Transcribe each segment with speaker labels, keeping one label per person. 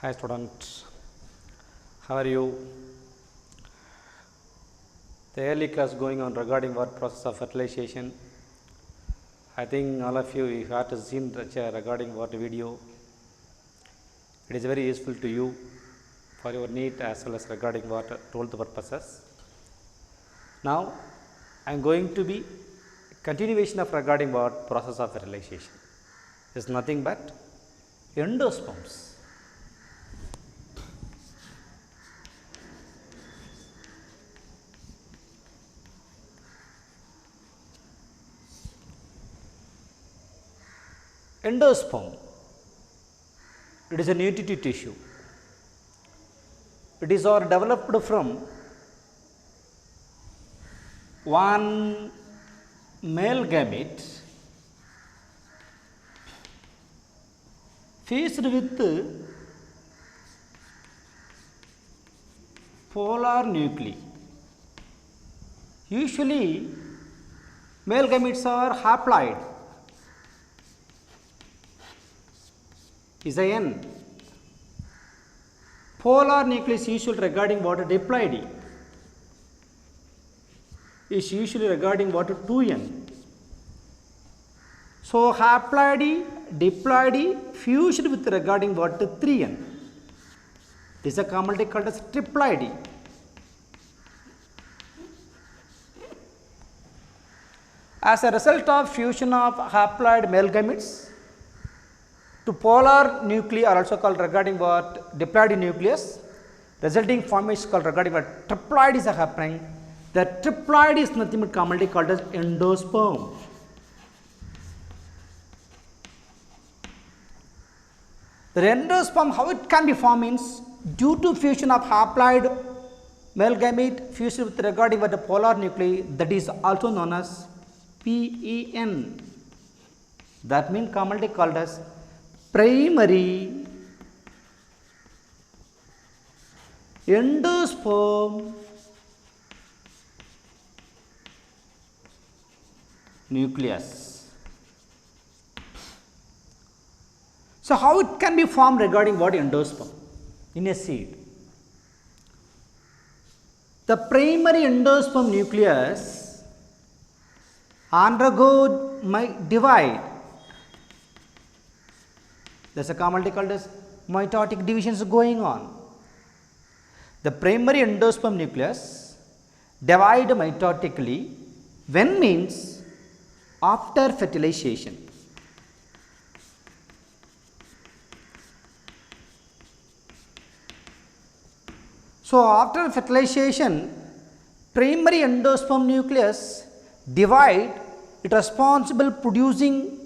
Speaker 1: Hi student, how are you? The early class going on regarding what process of fertilization. I think all of you have to seen regarding what video. It is very useful to you for your need as well as regarding what told the purposes. Now I am going to be continuation of regarding what process of fertilization. It is nothing but endosperms. Endosperm, it is a nutritive tissue. It is all developed from one male gamete fused with polar nuclei. Usually male gametes are haploid. Is a N. Polar nucleus usually regarding what diploidy is usually regarding what 2N. So haploidy, diploidy fused with regarding what 3N. This is a commonly called as triploidy. As a result of fusion of haploid male gametes to polar nuclei are also called regarding what diploidy nucleus, resulting formation called regarding what triploid is happening. The triploid is nothing but commonly called as endosperm. The endosperm, how it can be formed means due to fusion of haploid male gamete fused with regarding what the polar nuclei, that is also known as PEN. That means commonly called as primary endosperm nucleus. So how it can be formed regarding what endosperm in a seed? The primary endosperm nucleus undergo divide. There is a commonly called as mitotic divisions going on. The primary endosperm nucleus divide mitotically when means after fertilization. So after fertilization, primary endosperm nucleus divide, it responsible producing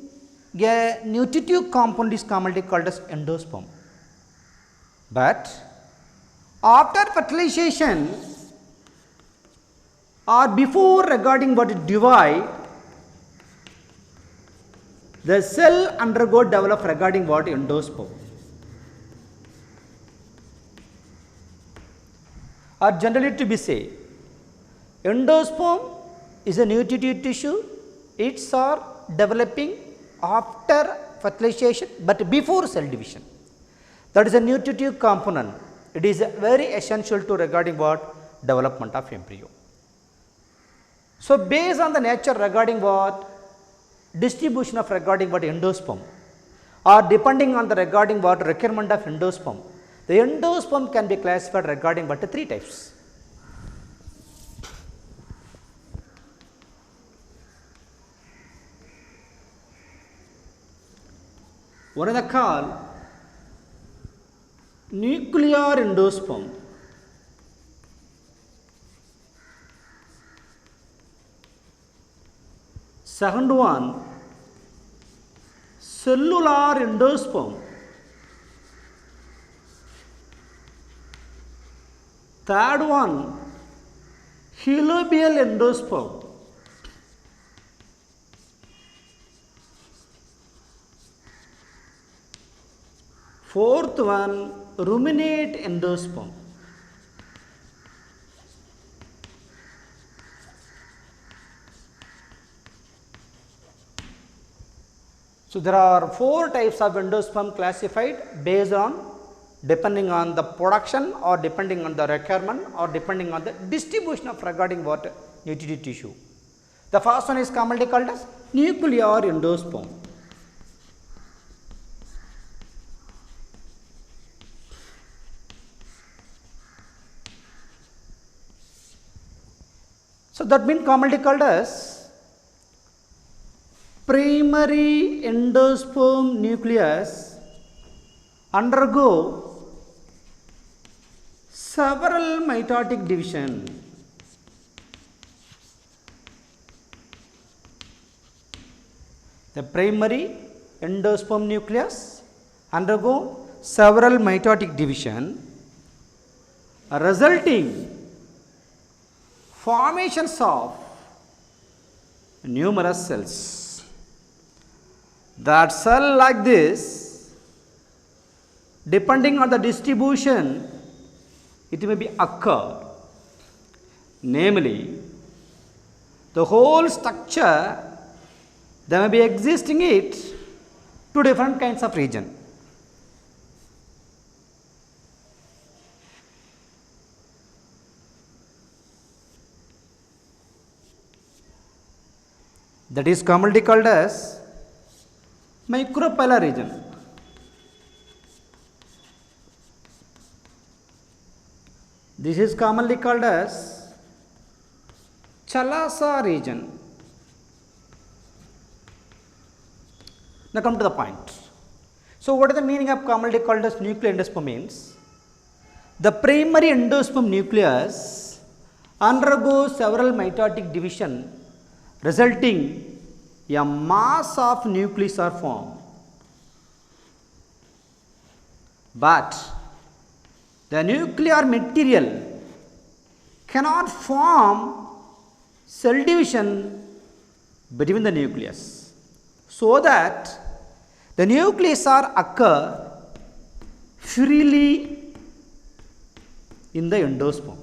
Speaker 1: a nutritive component is commonly called as endosperm. But after fertilization or before regarding what divide, the cell undergo develop regarding what endosperm. Or generally to be say, endosperm is a nutritive tissue, it's are developing after fertilization but before cell division. That is a nutritive component. It is very essential to regarding what development of embryo. So based on the nature regarding what distribution of regarding what endosperm or depending on the regarding what requirement of endosperm, the endosperm can be classified regarding what 3 types. One is called nuclear endosperm. Second one, cellular endosperm. Third one, heliobal endosperm. Fourth one, ruminate endosperm. So there are 4 types of endosperm classified based on depending on the production or depending on the requirement or depending on the distribution of regarding what nutritive tissue. The first one is commonly called as nuclear endosperm. So that means commonly called as primary endosperm nucleus undergo several mitotic division. The primary endosperm nucleus undergo several mitotic division resulting formations of numerous cells. That cell like this, depending on the distribution, it may be occur. Namely, the whole structure, there may be existing it two different kinds of region. That is commonly called as micropellar region. This is commonly called as Chalasa region. Now come to the point. So what is the meaning of commonly called as nuclear endosperm means? The primary endosperm nucleus undergoes several mitotic division resulting a mass of nucleus are formed. But the nuclear material cannot form cell division between the nucleus, so that the nucleus are occur freely in the endosperm.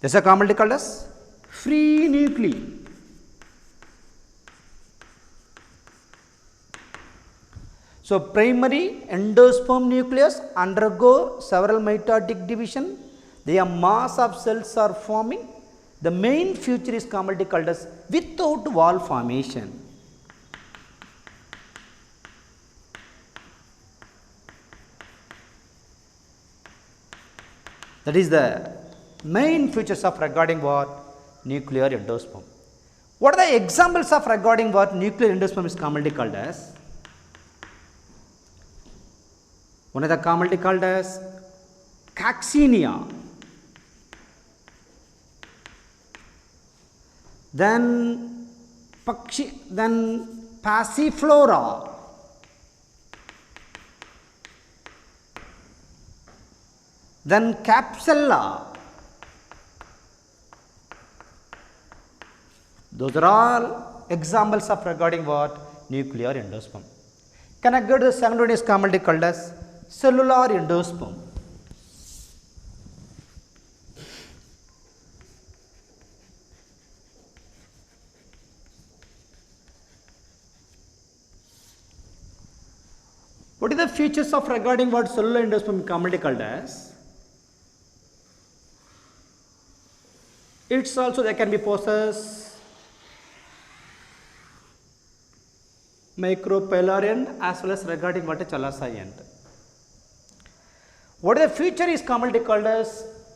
Speaker 1: This is commonly called as free nuclei. So primary endosperm nucleus undergo several mitotic division. Their mass of cells are forming. The main feature is commonly called as without wall formation. That is the main features of regarding what nuclear endosperm. What are the examples of regarding what nuclear endosperm is commonly called as? One of the commonly called as coccinia, then passiflora, then capsella. Those are all examples of regarding what nuclear endosperm. Can I go to the second one is commonly called as cellular endosperm. What are the features of regarding what cellular endosperm commonly called as? It's also they can be possess micropellar end as well as regarding what a Chalasa end. What the feature is commonly called as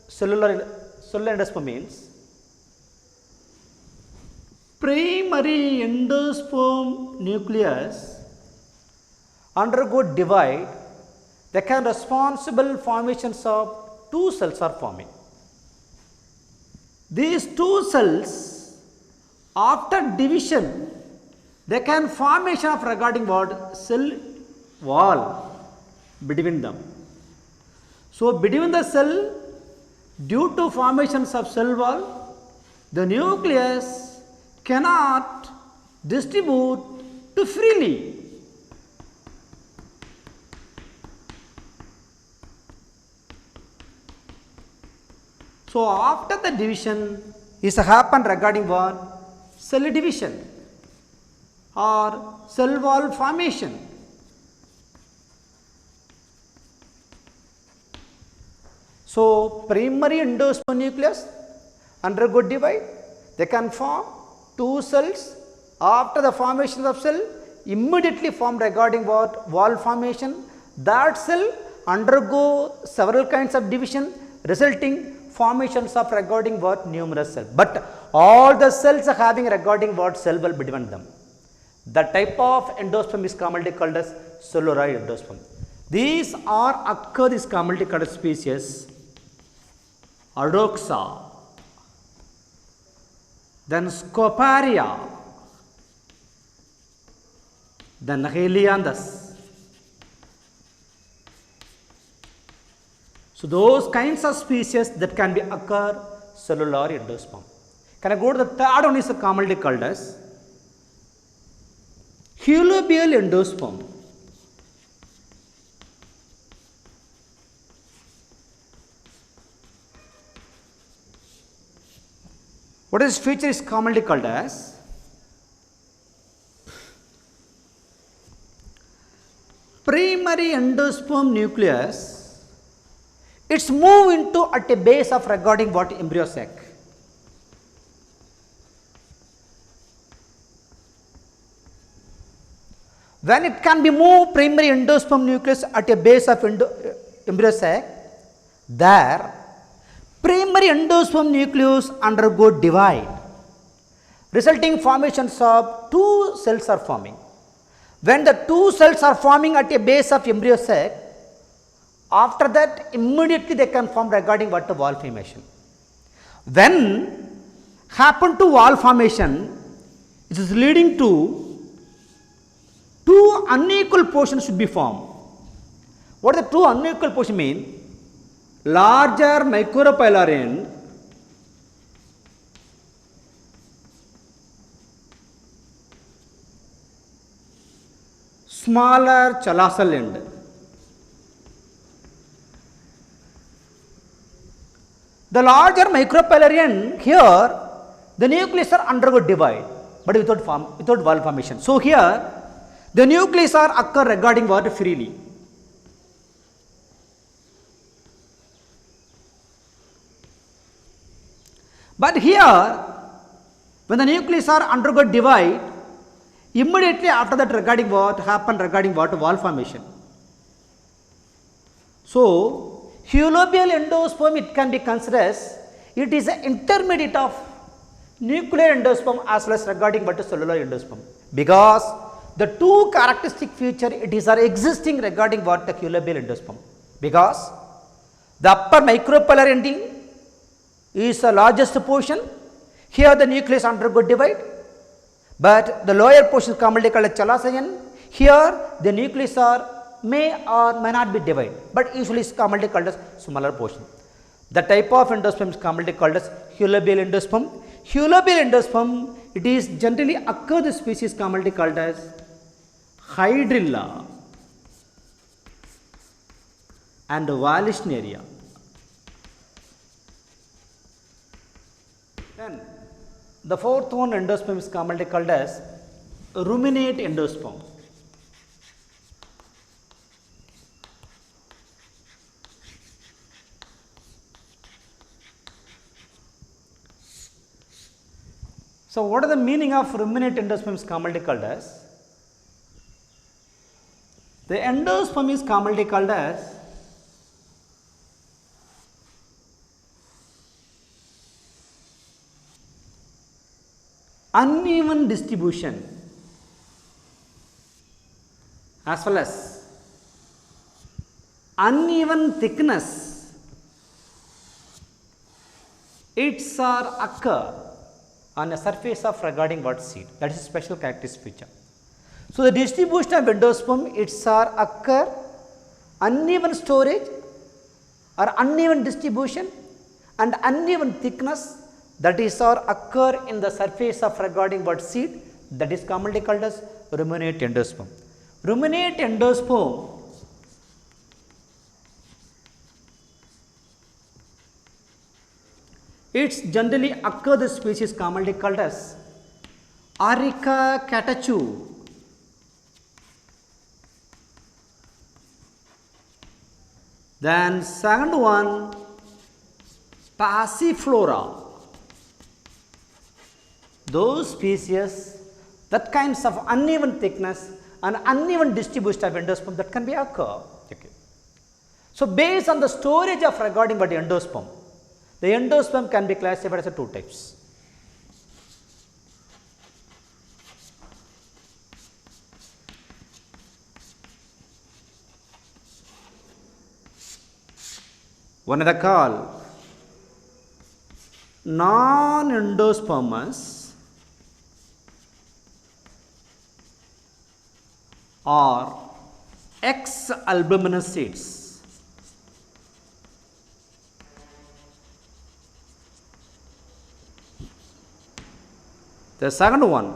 Speaker 1: cellular endosperm means? Primary endosperm nucleus undergo divide. They can responsible formations of two cells are forming. These two cells after division they can formation of regarding what cell wall between them. So between the cell, due to formations of cell wall, the nucleus cannot distribute to freely. So after the division is happen regarding what? Cell division or cell wall formation. So, primary endosperm nucleus undergo divide, they can form two cells. After the formation of cell, immediately form regarding what? Wall formation. That cell undergo several kinds of division, resulting formations of regarding what? Numerous cells. But all the cells are having regarding what? Cell wall between them. The type of endosperm is commonly called as cellular endosperm. These are occur this commonly called species Adoxa, then Scoparia, then Helianthus. So, those kinds of species that can be occur cellular endosperm. Can I go to the third one is commonly called as Holobial endosperm. What is feature is commonly called as primary endosperm nucleus. It's moved into at a base of regarding what? Embryo sac. When it can be moved primary endosperm nucleus at a base of embryo sac, there primary endosperm nucleus undergo divide, resulting formations of two cells are forming. When the two cells are forming at a base of embryo sac, after that immediately they can form regarding what? The wall formation. When happen to wall formation, it is leading to two unequal portions should be formed. What the two unequal portions mean? Larger micropylar end smaller chalosal end. The larger micropylar end, here the nucleus are undergo divide, but without wall formation. So, here the nucleus are occur regarding what? Freely. But here, when the nucleus are undergo divide, immediately after that regarding what? Happen regarding what? Wall formation. So, Holobial endosperm, it can be considered as it is an intermediate of nuclear endosperm as well as regarding what? Cellular endosperm, because the two characteristic feature it is are existing regarding what? The Holobial endosperm, because the upper micropylar ending is the largest portion. Here the nucleus undergo divide, but the lower portion is commonly called chalosal end. Here the nucleus are may or may not be divided, but usually is commonly called as smaller portion. The type of endosperm is commonly called as Holobial endosperm. Holobial endosperm, it is generally occur the species commonly called as Hydrilla and Wallisneria. Then the fourth one endosperm is commonly called as ruminate endosperm. So, what is the meaning of ruminate endosperm is commonly called as? The endosperm is commonly called as uneven distribution as well as uneven thickness. Its are occur on a surface of regarding what? Seed. That is a special characteristic feature. So, the distribution of endosperm, its are occur uneven storage or uneven distribution and uneven thickness, that is or occur in the surface of regarding what? Seed, that is commonly called as ruminate endosperm. Ruminate endosperm it's generally occur the species commonly called as Areca catachu. Then second one Passiflora, those species that kinds of uneven thickness and uneven distribution of endosperm that can be occur. Okay. So, based on the storage of regarding about the endosperm can be classified as two types. One is called non-endospermous or X-albuminous seeds. The second one,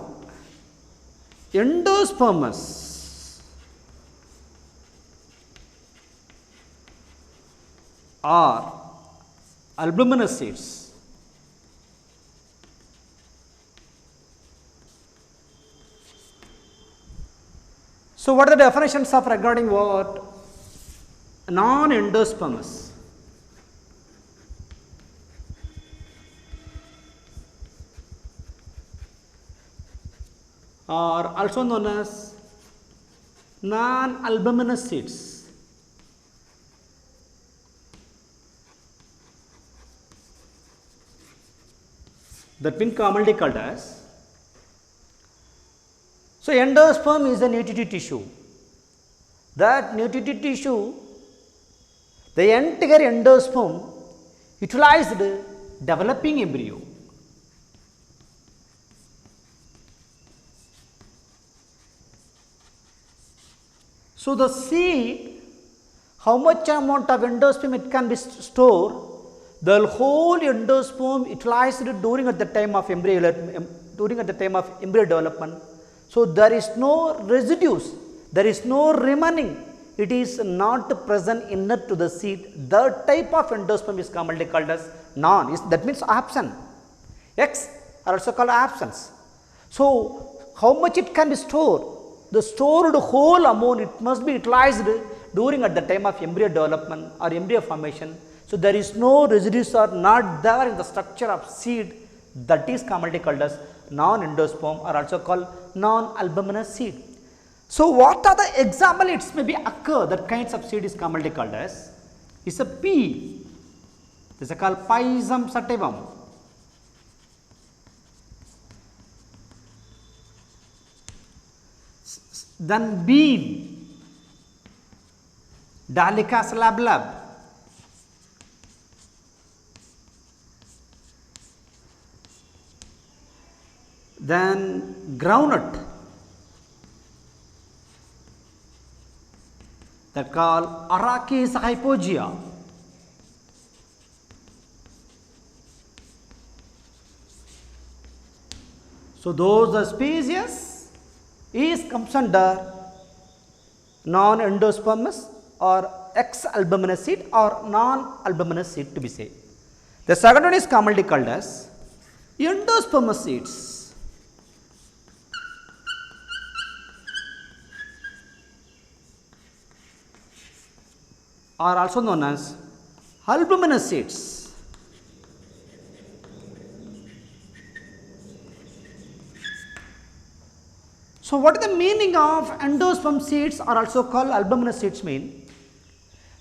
Speaker 1: endospermous or albuminous seeds. So, what are the definitions of regarding what? Non-endospermous. Or also known as non-albuminous seeds. That been commonly called as. So, endosperm is a nutritive tissue. That nutritive tissue, the entire endosperm utilized developing embryo. So, the seed, how much amount of endosperm it can be stored, the whole endosperm utilized during at the time of embryo development. So, there is no residues, there is no remaining, it is not present inner to the seed. That type of endosperm is commonly called as non, that means absent. X are also called absence. So, how much it can be stored? The stored whole amount it must be utilized during at the time of embryo development or embryo formation. So, there is no residues are not there in the structure of seed, that is commonly called as non-endosperm or also called non-albuminous seed. So, what are the example it may be occur that kinds of seed is commonly called as? Is a pea, this is called Pisum sativum. Then bean, Dolichos lablab. Then groundnut, that called Arachis hypogaea. So, those species is comes under non-endospermous or X-albuminous seed or non-albuminous seed to be said. The second one is commonly called as endospermous seeds. Are also known as albuminous seeds. So, what is the meaning of endosperm seeds are also called albuminous seeds mean?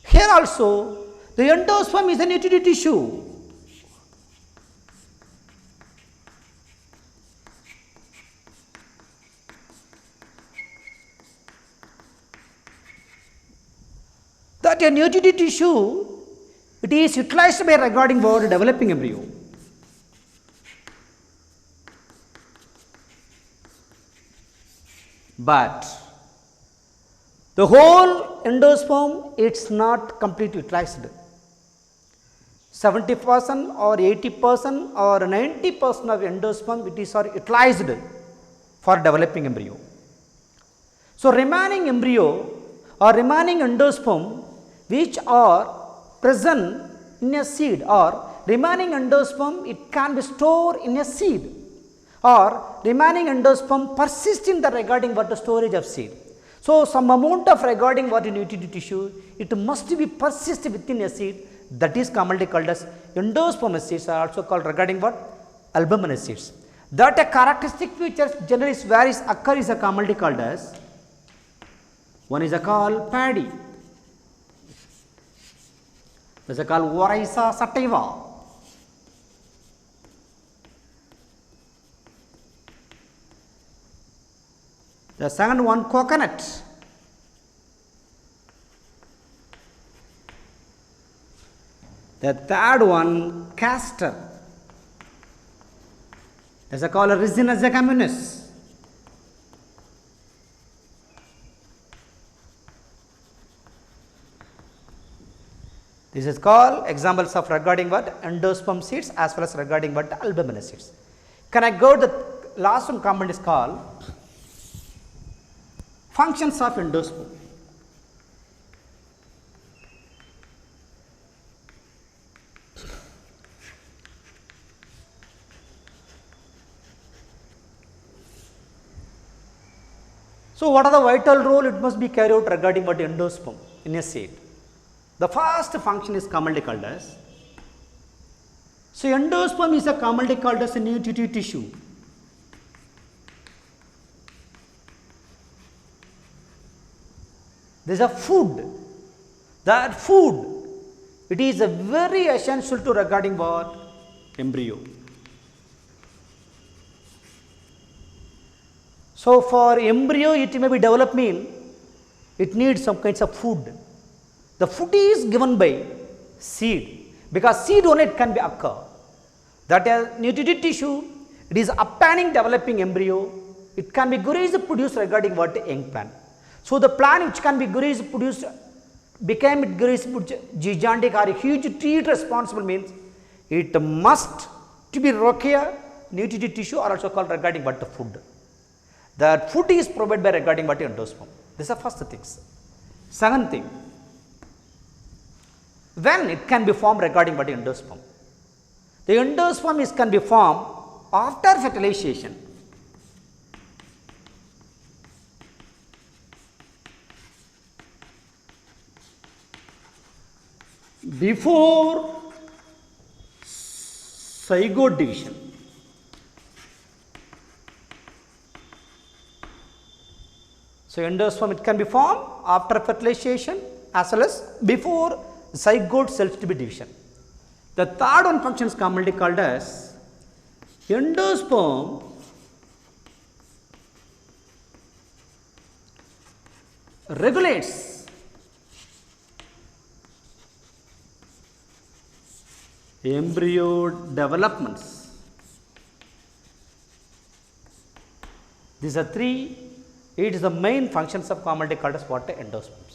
Speaker 1: Here also the endosperm is a nutritive tissue. That a nutritive tissue, it is utilized by regarding about developing embryo. But the whole endosperm it's not completely utilized. 70% or 80% or 90% of endosperm it is utilized for developing embryo. So, remaining embryo or remaining endosperm which are present in a seed or remaining endosperm it can be stored in a seed or remaining endosperm persist in the regarding what the storage of seed. So, some amount of regarding what in nutritive tissue it must be persist within a seed that is commonly called as endosperm seeds are also called regarding what? Albuminous seeds. That a characteristic features generally varies occur is a commonly called as, one is a called paddy, there is a called Oryza sativa, the second one coconut, the third one castor, there is a called Ricina zegaminus. This is called examples of regarding what? Endosperm seeds as well as regarding what? Albuminous seeds. Can I go to the last one component is called functions of endosperm. So, what are the vital role it must be carried out regarding what endosperm in a seed? The first function is commonly called as, so endosperm is a commonly called as a nutritive tissue. There is a food, that food, it is a very essential to regarding what? Embryo. So, for embryo it may be developed mean, it needs some kinds of food. The food is given by seed, because seed only it can be occur. That is nutritive tissue, it is uppanning developing embryo, it can be grazed produced regarding what? Young plant. So, the plant which can be grazed produced became it grazed gigantic or a huge tree responsible means it must to be rokia nutritive tissue are also called regarding what? The food. That food is provided by regarding what? Endosperm. This is the first things. Second thing, when it can be formed regarding what? Endosperm. The endosperm is can be formed after fertilization. Before zygote division. So, endosperm it can be formed after fertilization as well as before zygote cells to be division. The third one function is commonly called as endosperm regulates embryo developments. These are three, it is the main functions of commonly called as what? Endosperms.